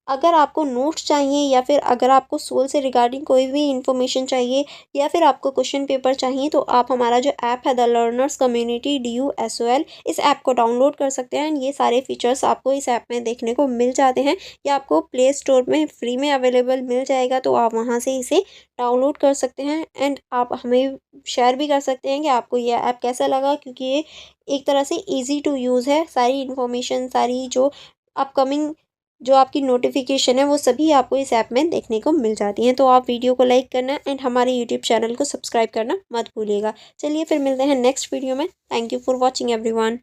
अगर आपको नोट्स चाहिए या फिर अगर आपको सोल से रिगार्डिंग कोई भी इन्फॉर्मेशन चाहिए या फिर आपको क्वेश्चन पेपर चाहिए तो आप हमारा जो ऐप है द लर्नर्स कम्युनिटी DUSOL, इस ऐप को डाउनलोड कर सकते हैं। ये सारे फीचर्स आपको इस ऐप में देखने को मिल जाते हैं। या आपको प्ले स्टोर में फ्री में अवेलेबल मिल जाएगा, तो आप वहाँ से इसे डाउनलोड कर सकते हैं। एंड आप हमें शेयर भी कर सकते हैं कि आपको ये ऐप कैसा लगा, क्योंकि ये एक तरह से ईजी टू यूज़ है। सारी इन्फॉर्मेशन, सारी जो अपकमिंग जो आपकी नोटिफिकेशन है वो सभी आपको इस ऐप में देखने को मिल जाती हैं। तो आप वीडियो को लाइक करना एंड हमारे यूट्यूब चैनल को सब्सक्राइब करना मत भूलिएगा। चलिए फिर मिलते हैं नेक्स्ट वीडियो में। Thank you for watching everyone.